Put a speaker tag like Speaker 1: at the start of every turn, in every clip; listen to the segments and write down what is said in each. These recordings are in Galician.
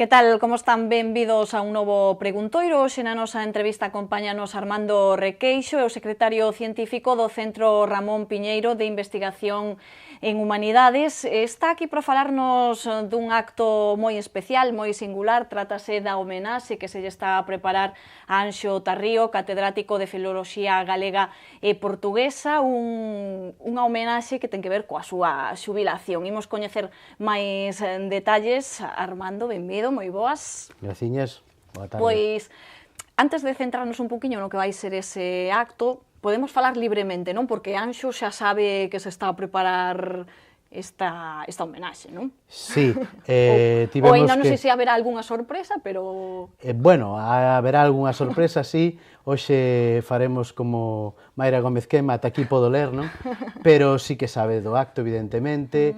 Speaker 1: Que tal, como están? Benvidos a un novo preguntoiro. Hoxe na nosa entrevista acompáñanos Armando Requeixo, é o secretario científico do Centro Ramón Piñeiro de Investigación en Humanidades. Está aquí para falarnos dun acto moi especial, moi singular. Trátase da homenaxe que se lle está a preparar a Anxo Tarrío, catedrático de Filoloxía Galega e Portuguesa, unha homenaxe que ten que ver coa súa xubilación. Imos coñecer máis detalles. Armando, benvido, moi boas.
Speaker 2: Graciñas, boa tarde.
Speaker 1: Pois, antes de centrarnos un poquinho no que vai ser ese acto, podemos falar libremente, non? Porque Anxo xa sabe que se está a preparar esta homenaxe, non?
Speaker 2: Sí,
Speaker 1: tivemos ainda non sei se haberá algunha sorpresa, pero...
Speaker 2: Bueno, haberá algunha sorpresa, sí. Hoxe faremos como Mayra Gómez Quema, ata aquí podo ler, non? Pero sí que sabe do acto, evidentemente,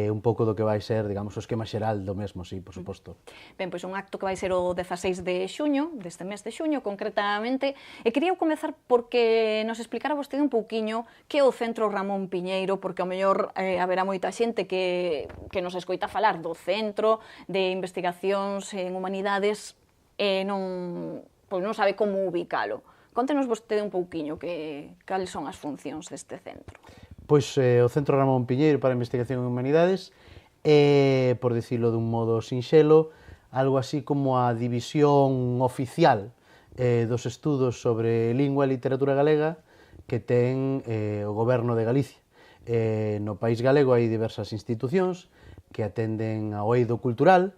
Speaker 2: un pouco do que vai ser, digamos, o esquema xeral do mesmo, sí, por suposto.
Speaker 1: Ben, pois un acto que vai ser o 16 de xuño, deste mes de xuño, concretamente, e quería comezar porque nos explicara vostede un pouquiño que é o Centro Ramón Piñeiro, porque ao mellor haberá moita xente que nos escoita falar do Centro de Investigacións en Humanidades e non sabe como ubicalo. Contenos vostede un pouquiño cales son as funcións deste centro.
Speaker 2: Pois o Centro Ramón Piñeiro para a Investigación en Humanidades é, por dicilo dun modo sinxelo, algo así como a división oficial dos estudos sobre lingua e literatura galega que ten o Goberno de Galicia. No país galego hai diversas institucións que atenden ao eido cultural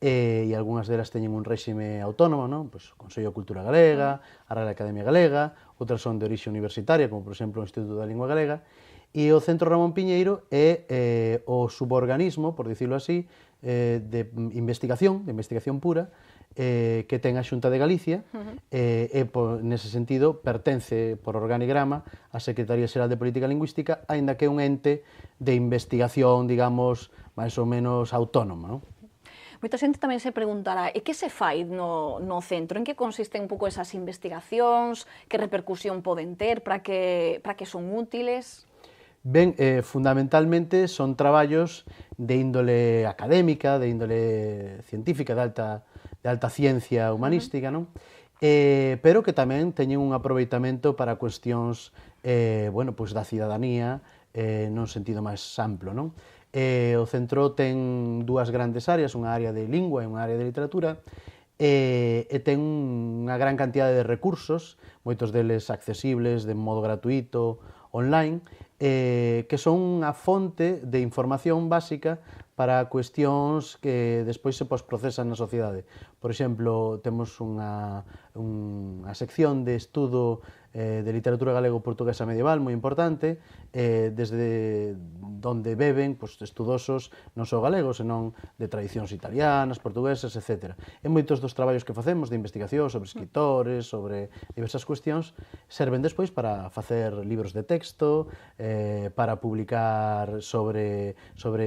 Speaker 2: e algunhas delas teñen un réxime autónomo, non? Pois, o Consello de Cultura Galega, a Real Academia Galega, outras son de orixe universitaria, como por exemplo o Instituto da Lingua Galega, e o Centro Ramón Piñeiro é o suborganismo, por dicilo así, de investigación pura, que ten a Xunta de Galicia, e nese sentido pertence por organigrama á Secretaría Xeral de Política Lingüística, aínda que é un ente de investigación, digamos, máis ou menos autónoma, non?
Speaker 1: Moita xente tamén se preguntará, e que se fai no centro? En que consisten un pouco esas investigacións? Que repercusión poden ter? Para que son útiles?
Speaker 2: Ben, fundamentalmente son traballos de índole académica, de índole científica, de alta ciencia humanística, non? Pero que tamén teñen un aproveitamento para cuestións da cidadanía nun sentido máis amplo, non? O centro ten dúas grandes áreas, unha área de lingua e unha área de literatura, e ten unha gran cantidad de recursos, moitos deles accesibles de modo gratuito, online, que son unha fonte de información básica para cuestións que despois se posprocesan na sociedade. Por exemplo, temos unha sección de estudo de literatura galego-portuguesa medieval moi importante, desde donde beben estudosos non só galegos, senón de tradicións italianas, portuguesas, etc. E moitos dos traballos que facemos de investigación sobre escritores, sobre diversas cuestións, serven despois para facer libros de texto, para publicar sobre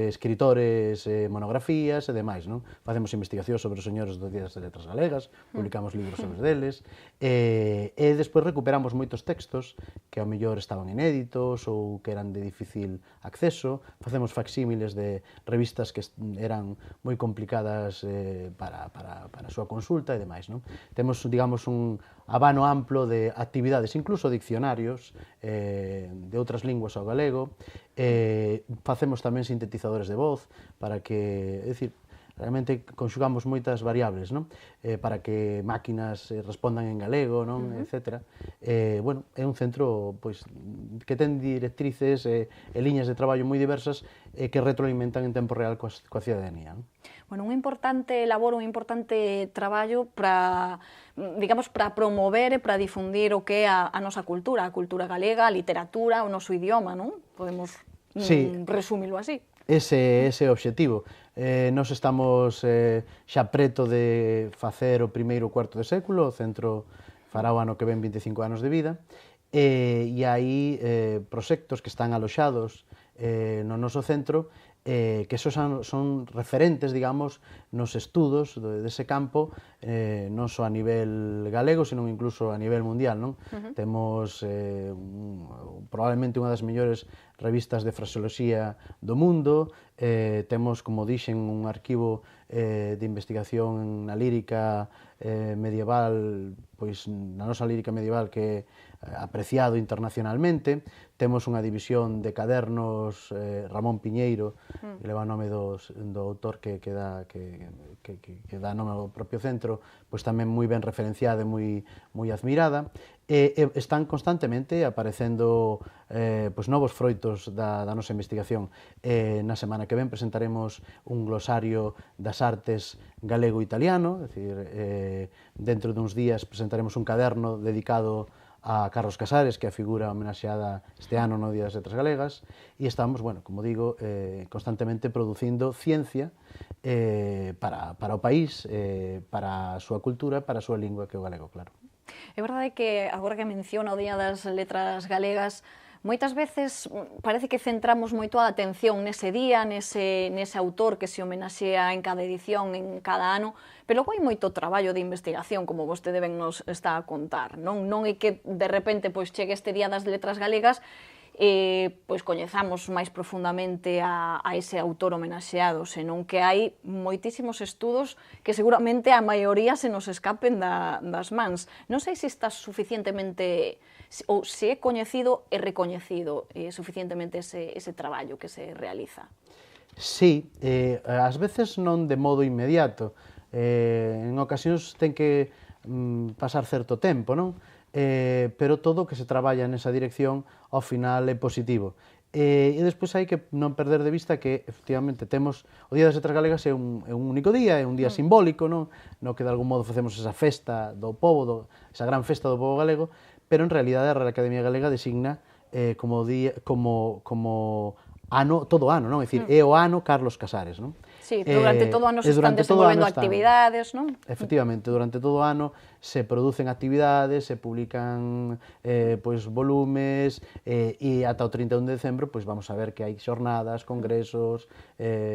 Speaker 2: escritores, monografías e demais, non? Facemos investigación sobre os señores dos días de letras galegas, publicamos libros sobre deles, e despois recuperamos moitos textos que ao mellor estaban inéditos ou que eran de difícil acceso, facemos facsímiles de revistas que eran moi complicadas para a súa consulta e demais, non? Temos, digamos, un abano amplo de actividades, incluso diccionarios de outras linguas ao galego, facemos tamén sintetizadores de voz para que, é dicir, realmente conxugamos moitas variables, non? Para que máquinas respondan en galego, non? Etcétera. Bueno, é un centro que ten directrices e liñas de traballo moi diversas que retroalimentan en tempo real coa cidadanía, non?
Speaker 1: Bueno, un importante labor, un importante traballo para, digamos, para promover e para difundir o que é a nosa cultura, a cultura galega, a literatura, o noso idioma, non? Podemos resumilo así.
Speaker 2: Ese é o obxectivo. Nos estamos xa preto de facer o primeiro cuarto de século, o centro fará o ano que ven 25 anos de vida, e hai proxectos que están aloxados no noso centro que esos son referentes, digamos, nos estudos dese campo, non só a nivel galego, sino incluso a nivel mundial, non? Temos probablemente unha das mellores revistas de fraseoloxía do mundo, temos, como dixen, un arquivo de investigación na lírica medieval, pois na nosa lírica medieval que é apreciado internacionalmente, temos unha división de cadernos Ramón Piñeiro, que leva o nome do autor que dá nome ao propio centro, pois tamén moi ben referenciada e moi admirada, e están constantemente aparecendo pois novos froitos da nosa investigación. Na semana que ven presentaremos un glosario das artes galego-italiano, é dicir, dentro duns días presentaremos un caderno dedicado a Carlos Casares, que é a figura homenaxeada este ano no Día das Letras Galegas, e estamos, bueno, como digo, constantemente producindo ciencia para o país, para a súa cultura, para a súa lingua, que é o galego, claro.
Speaker 1: É verdade que, agora que menciona o Día das Letras Galegas, moitas veces parece que centramos moito a atención nese día, nese autor que se homenaxea en cada edición, en cada ano, pero logo hai moito traballo de investigación, como vostede ben nos está a contar, non é que de repente pois chegue este Día das Letras Galegas e pois coñezamos máis profundamente a ese autor homenaxeado, senón que hai moitísimos estudos que seguramente a maioría se nos escapen das mans. Non sei se está suficientemente, ou se é coñecido e recoñecido suficientemente ese traballo que se realiza.
Speaker 2: Sí, ás veces non de modo inmediato, en ocasións ten que pasar certo tempo, non? Pero todo o que se traballa nesa dirección ao final é positivo. E despois hai que non perder de vista que, efectivamente, temos o Día das Letras Galegas é un único día, é un día simbólico, non? No que de algún modo facemos esa festa do pobo, esa gran festa do pobo galego, pero en realidade a Real Academia Galega designa como ano, todo ano, non? É dicir, é o ano Carlos Casares, non?
Speaker 1: Sí, durante todo o ano se están desenvolvendo actividades, non?
Speaker 2: Efectivamente, durante todo o ano se producen actividades, se publican pois volumes e ata o 31 de decembro pois vamos a ver que hai xornadas, congresos,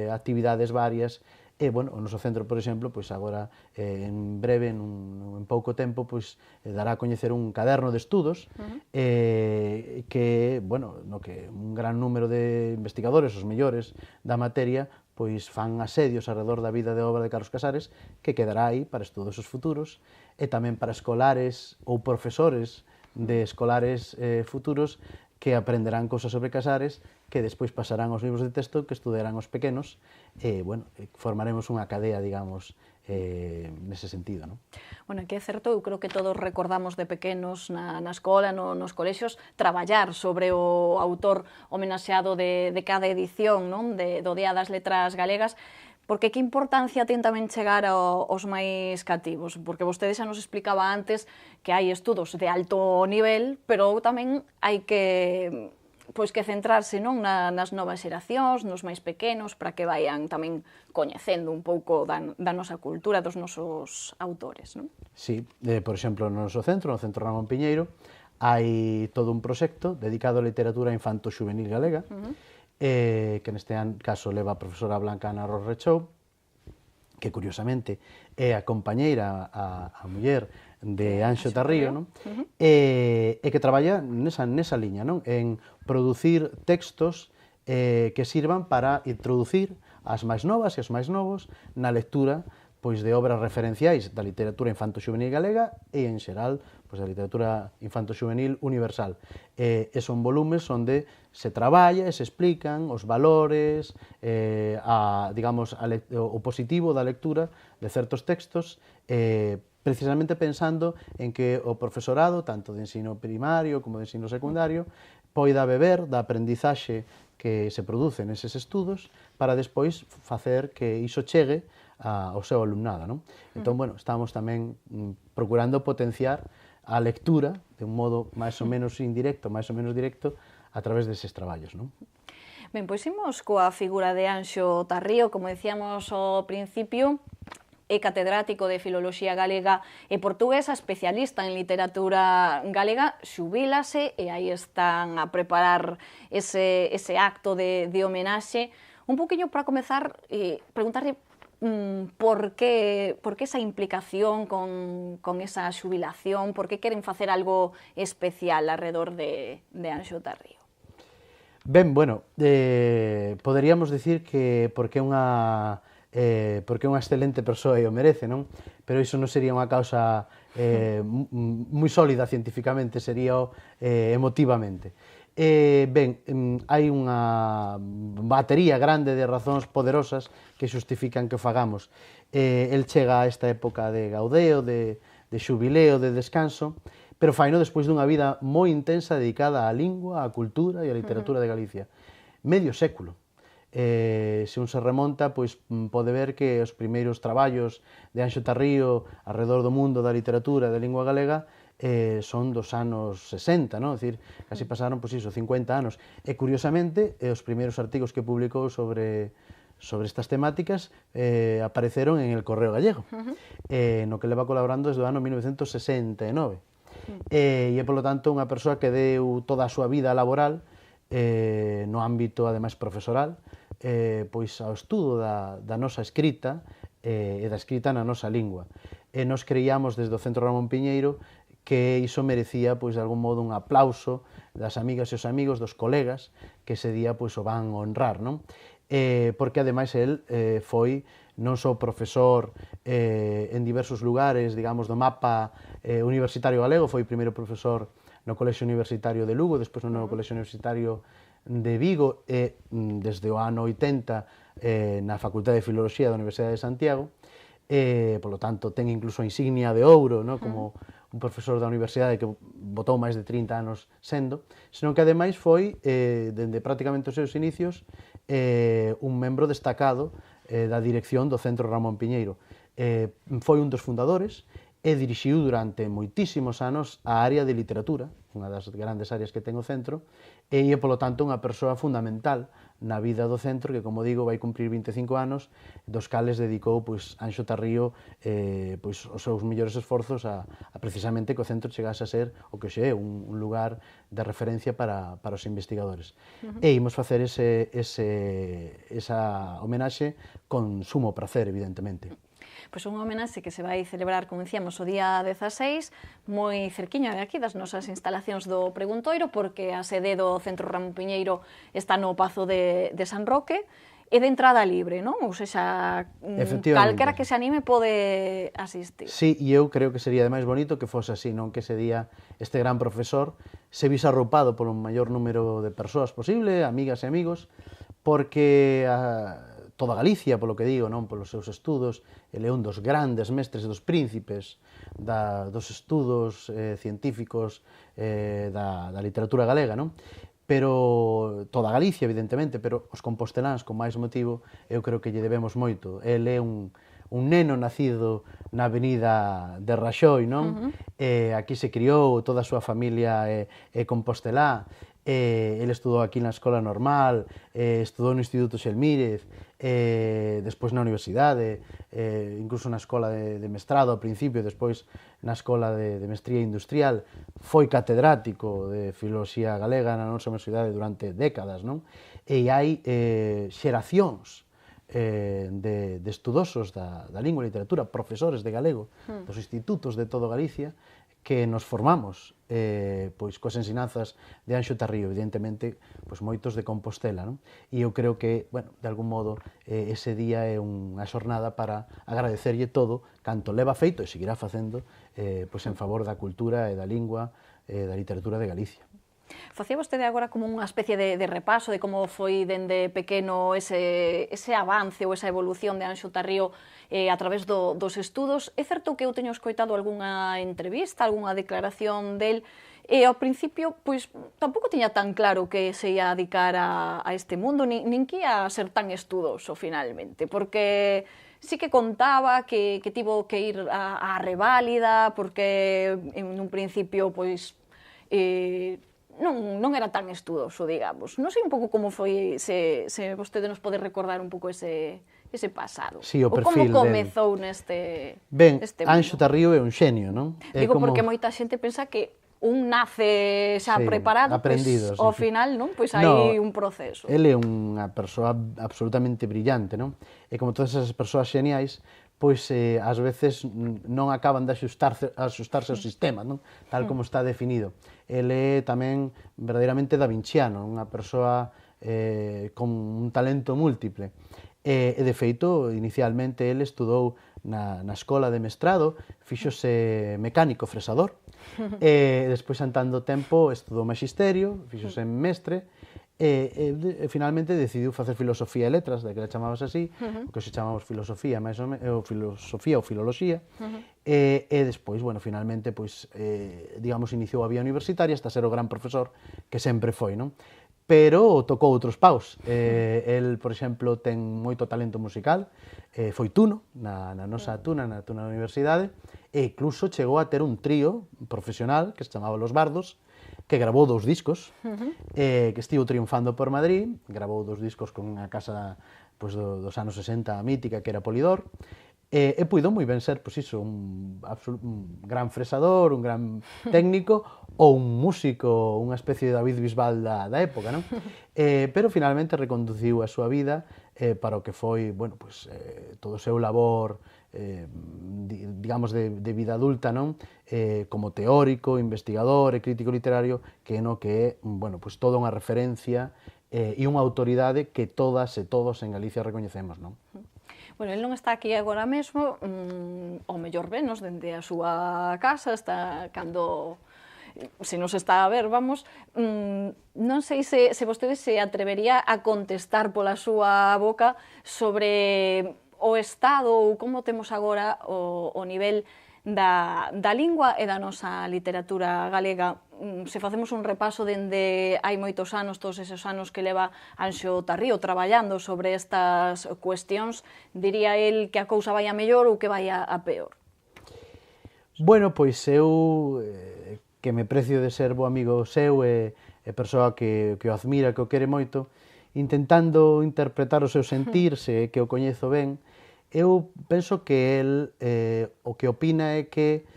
Speaker 2: actividades varias. E, bueno, o noso centro, por exemplo, pois agora, en breve, en pouco tempo, pois dará a coñecer un caderno de estudos que, bueno, no que un gran número de investigadores, os mellores da materia, pois fan asedios alrededor da vida e obra de Carlos Casares, que quedará aí para estudos os futuros, e tamén para escolares ou profesores de escolares futuros que aprenderán cousas sobre Casares, que despois pasarán aos libros de texto, que estudarán os pequenos, e, bueno, formaremos unha cadea, digamos, nese sentido, non?
Speaker 1: Bueno, que é certo, eu creo que todos recordamos de pequenos na escola, nos colexios, traballar sobre o autor homenaxeado de cada edición, non? Do Día das Letras Galegas, porque que importancia ten tamén chegar aos máis cativos? Porque vostede xa nos explicaba antes que hai estudos de alto nivel, pero tamén hai que centrarse nas novas xeracións, nos máis pequenos, para que vayan tamén coñecendo un pouco da nosa cultura, dos nosos autores, non?
Speaker 2: Sí, por exemplo, no noso centro, no Centro Ramón Piñeiro, hai todo un proxecto dedicado á literatura infanto-xuvenil galega, que neste caso leva a profesora Blanca Ana Ros Rechou, que curiosamente é a compañeira, a muller de Anxo Tarrío, non? E que traballa nesa liña, non? En producir textos que sirvan para introducir as máis novas e os máis novos na lectura pois de obras referenciais da literatura infanto-xuvenil galega e, en xeral, pois da literatura infanto-xuvenil universal. E son volumes onde se traballa e se explican os valores, digamos, o positivo da lectura de certos textos, precisamente pensando en que o profesorado, tanto de ensino primario como de ensino secundario, poida beber da aprendizaxe que se produce neses estudos para despois facer que iso chegue ao seu alumnado, non? Entón, bueno, estamos tamén procurando potenciar a lectura de un modo máis ou menos indirecto, máis ou menos directo, a través deses traballos, non?
Speaker 1: Ben, pois imos coa figura de Anxo Tarrío, como decíamos ao principio, é catedrático de Filoloxía Galega e Portuguesa, especialista en literatura galega, xubílase e aí están a preparar ese acto de homenaxe, Un poquinho para comezar, preguntarle por que esa implicación con esa xubilación, por que queren facer algo especial alrededor de Anxo Tarrío.
Speaker 2: Ben, bueno, poderíamos dicir que porque é unha excelente persoa e o merece, non? Pero iso non sería unha causa moi sólida científicamente, sería emotivamente. Ben, hai unha batería grande de razóns poderosas que xustifican que o fagamos. El chega a esta época de gaudeo, de xubileo, de descanso, pero faino despois dunha vida moi intensa dedicada á lingua, á cultura e á literatura de Galicia. Medio século. Se un se remonta, pois pode ver que os primeiros traballos de Anxo Tarrío alrededor do mundo da literatura e da lingua galega son dos anos 60, non? É dicir, casi pasaron, pois iso, 50 anos. E, curiosamente, os primeiros artigos que publicou sobre estas temáticas apareceron en El Correo Gallego, no que leva colaborando desde o ano 1969. E é, polo tanto, unha persoa que deu toda a súa vida laboral no ámbito, ademais, profesoral, pois ao estudo da nosa escrita e da escrita na nosa lingua. E nos creíamos desde o Centro Ramón Piñeiro que iso merecía, pois, de algún modo, un aplauso das amigas e os amigos, dos colegas, que ese día, pois, o van honrar, non? Porque, ademais, el foi non só profesor en diversos lugares, digamos, do mapa universitario galego, foi primeiro profesor no Colexio Universitario de Lugo, despois no Colexio Universitario de Vigo e desde o ano 80 na Facultade de Filoloxía da Universidade de Santiago, polo tanto ten incluso a insignia de ouro, no? Como un profesor da universidade que botou máis de 30 anos sendo, senón que ademais foi, dende prácticamente os seus inicios, un membro destacado da dirección do Centro Ramón Piñeiro. Foi un dos fundadores e dirixiu durante moitísimos anos a área de literatura, unha das grandes áreas que ten o centro, e é, polo tanto, unha persoa fundamental na vida do centro que, como digo, vai cumprir 25 anos, dos cales dedicou, pois, Anxo Tarrío pois, os seus mellores esforzos a precisamente que o centro chegase a ser o que xe é, un lugar de referencia para os investigadores. E imos facer esa homenaxe con sumo prazer, evidentemente.
Speaker 1: Pois unha homenaxe que se vai celebrar, como dicíamos, o día 16, moi cerquiña de aquí, das nosas instalacións do Preguntoiro, porque a sede do Centro Ramón Piñeiro está no Pazo de San Roque, e de entrada libre, non? Ou seja, calquera que se anime pode asistir.
Speaker 2: Sí, e eu creo que sería de máis bonito que fose así, non? Que ese día este gran profesor se vise arroupado polo maior número de persoas posible, amigas e amigos, porque toda Galicia, polo que digo, non, polos seus estudos, ele é un dos grandes mestres dos príncipes dos estudos científicos da literatura galega, non? Pero toda Galicia, evidentemente, pero os composteláns, con máis motivo, eu creo que lle debemos moito. Ele é un neno nacido na avenida de Raxoi, non? Aquí se criou, toda a súa familia é compostelá. Ele estudou aquí na Escola Normal, estudou no Instituto Xelmírez, despois na Universidade, incluso na Escola de Mestrado ao principio, despois na Escola de Mestría Industrial. Foi catedrático de Filoloxía Galega na nosa universidade durante décadas, non? E hai xeracións de estudosos da lingua e literatura, profesores de galego, dos institutos de todo Galicia, que nos formamos pois coas ensinanzas de Anxo Tarrío, evidentemente, pois moitos de Compostela, non? E eu creo que, bueno, de algún modo, ese día é unha xornada para agradecerlle todo canto leva feito e seguirá facendo pois en favor da cultura e da lingua e da literatura de Galicia.
Speaker 1: Facía vostede agora como unha especie de repaso de como foi dende pequeno ese avance ou esa evolución de Anxo Tarrío a través dos estudos. É certo que eu teño escoitado algunha entrevista, algunha declaración del, e ao principio, pois, tampouco tiña tan claro que se ia dedicar a este mundo, nin que ia ser tan estudoso, finalmente, porque sí que contaba que tivo que ir á reválida, porque en un principio, pois, non era tan estudoso, digamos. Non sei un pouco como foi, se vostede nos pode recordar un pouco ese pasado.
Speaker 2: Sí, o perfil
Speaker 1: como comezou neste
Speaker 2: mundo. Ben,
Speaker 1: mundo.
Speaker 2: Anxo Tarrío é un xenio, non?
Speaker 1: Digo, porque moita xente pensa que un nace xa preparado,
Speaker 2: aprendido,
Speaker 1: ao final, non? Pois hai un proceso.
Speaker 2: Ele é unha persoa absolutamente brillante, non? E como todas esas persoas xeniais, pois ás veces non acaban de axustarse ao sistema, non? Tal como está definido. Ele é tamén verdadeiramente davinciano, unha persoa con un talento múltiple. E de feito, inicialmente ele estudou na escola de mestrado, fíxose mecánico fresador, e despois, antando tempo, estudou magisterio, fíxose mestre, e finalmente decidiu facer filosofía e letras, de que le chamabas así, o que se chamamos filosofía, máis ou menos, filosofía ou filoloxía, e despois, bueno, finalmente, pois, digamos, iniciou a vía universitaria hasta ser o gran profesor que sempre foi, non? Pero tocou outros paus. El, por exemplo, ten moito talento musical, foi tuno na nosa tuna, na tuna da universidade, e incluso chegou a ter un trío profesional que se chamaba Los Bardos, que grabou 2 discos, que estivo triunfando por Madrid, grabou 2 discos con unha casa pois, dos anos 60 mítica que era Polydor, e puido moi ben ser, pois iso, un gran fresador, un gran técnico, ou un músico, unha especie de David Bisbal da época, non? Pero finalmente reconduciu a súa vida para o que foi, bueno, pois, todo o seu labor, digamos, de vida adulta, non? Como teórico, investigador e crítico literario, que no que é, bueno, pois, toda unha referencia e unha autoridade que todas e todos en Galicia recoñecemos, non?
Speaker 1: Bueno, el non está aquí agora mesmo, ao mellor venos dende a súa casa, está cando se nos está a ver, vamos, non sei se vostede se atrevería a contestar pola súa boca sobre o estado ou como temos agora o nivel da lingua e da nosa literatura galega. Se facemos un repaso dende hai moitos anos, todos esos anos que leva Anxo Tarrío traballando sobre estas cuestións, diría el que a cousa vai a mellor ou que vai a peor?
Speaker 2: Bueno, pois eu, que me precio de ser bo amigo seu e persoa que o admira, que o quere moito, intentando interpretar o seu sentirse, que o coñezo ben, eu penso que el o que opina é que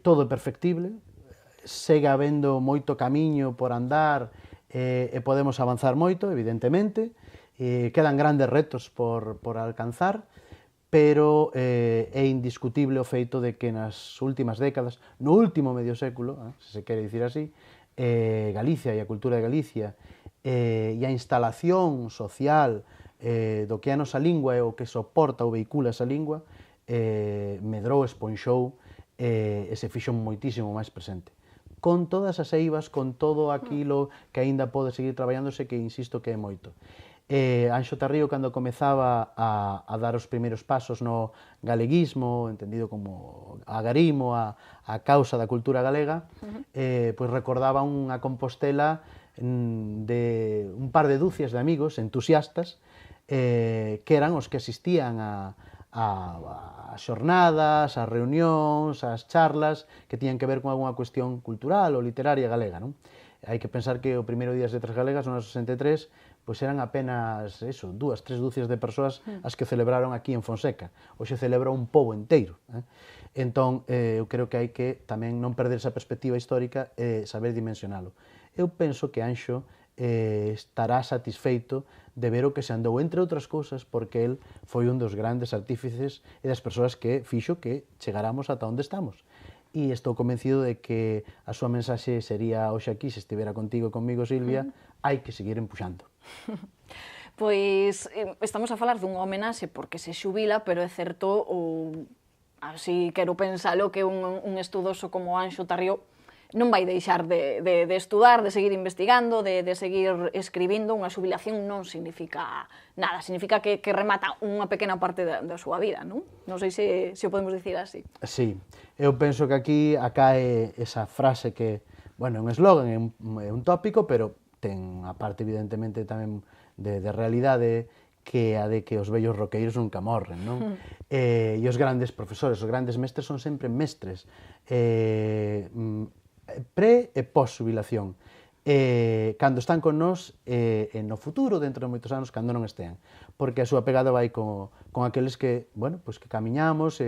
Speaker 2: todo é perfectible, segue habendo moito camiño por andar e podemos avanzar moito, evidentemente, quedan grandes retos por alcanzar, pero é indiscutible o feito de que nas últimas décadas, no último medio século, se se quere dicir así, Galicia e a cultura de Galicia e a instalación social do que é a nosa lingua e o que soporta ou vehicula esa lingua medrou, esponxou e se fixo moitísimo máis presente. Con todas as eivas, con todo aquilo que aínda pode seguir traballándose, que insisto que é moito. Anxo Tarrío, cando comezaba a dar os primeiros pasos no galeguismo, entendido como agarimo, a causa da cultura galega, pois recordaba unha Compostela de un par de dúcias de amigos entusiastas que eran os que asistían as xornadas, as reunións, as charlas que tiñan que ver con algunha cuestión cultural ou literaria galega, non? Hai que pensar que o primeiro día das letras galegas, no ano 63, pois eran apenas, eso, 2, 3 dúcias de persoas as que celebraron aquí en Fonseca. Hoxe celebra un pobo inteiro. Entón, eu creo que hai que tamén non perder esa perspectiva histórica e saber dimensionalo. Eu penso que Anxo estará satisfeito de ver o que se andou, entre outras cousas, porque el foi un dos grandes artífices e das persoas que fixo que chegáramos ata onde estamos. E estou convencido de que a súa mensaxe sería hoxe aquí, se estivera contigo e conmigo, Silvia, hai que seguir empuxando.
Speaker 1: Pois estamos a falar dunha homenaxe porque se xubila, pero é certo, así quero pensalo, que un estudoso como Anxo Tarrío non vai deixar de estudar, de seguir investigando, de seguir escribindo. Unha xubilación non significa nada, significa que remata unha pequena parte da súa vida, non? Non sei se o podemos dicir así.
Speaker 2: Sí, eu penso que aquí acae esa frase que, bueno, é un eslogan, é un tópico, pero ten a parte evidentemente tamén de realidade, que a de que os vellos roqueiros nunca morren, non? E os grandes profesores, os grandes mestres son sempre mestres, pre e pós-xubilación, cando están con nós e no futuro, dentro de moitos anos, cando non estean, porque a súa pegada vai con aqueles que, bueno, pois que camiñamos,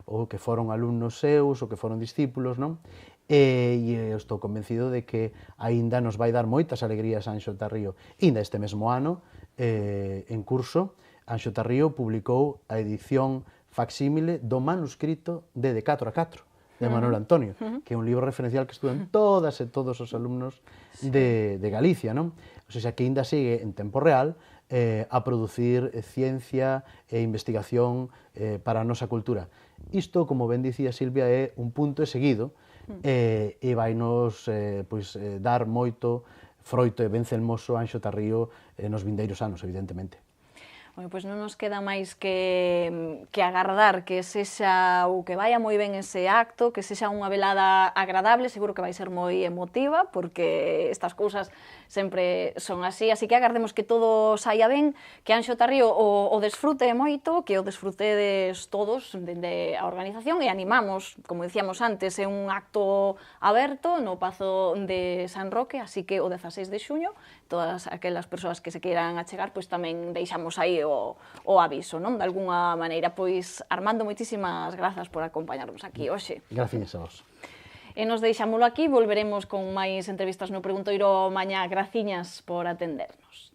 Speaker 2: ou que foron alumnos seus, ou que foron discípulos, non? e eu estou convencido de que aínda nos vai dar moitas alegrías Anxo Tarrío. Inda este mesmo ano, en curso, Anxo Tarrío publicou a edición facsímile do manuscrito de 4x4, de Manuel Antonio, que é un libro referencial que estudan todas e todos os alumnos de Galicia, non? O sea, que aínda sigue en tempo real a producir ciencia e investigación para a nosa cultura. Isto, como ben dicía Silvia, é un punto e seguido, e vai nos dar moito froito e ben celmoso Anxo Tarrío nos vindeiros anos, evidentemente.
Speaker 1: Bueno, pois non nos queda máis que agardar que sexa ou que vaya moi ben ese acto, que sexa unha velada agradable, seguro que vai ser moi emotiva, porque estas cousas sempre son así, así que agardemos que todo saia ben, que Anxo Tarrío o desfrute moito, que o desfrutedes todos dende a organización e animamos, como dicíamos antes, é un acto aberto no Pazo de San Roque, así que o 16 de xuño, todas aquelas persoas que se queiran achegar, pois tamén deixamos aí o aviso, non? De algunha maneira, pois Armando, moitísimas grazas por acompañarnos aquí hoxe.
Speaker 2: Gracias a vos.
Speaker 1: E nos deixámolo aquí, volveremos con máis entrevistas no Preguntoiro mañá. Graciñas por atendernos.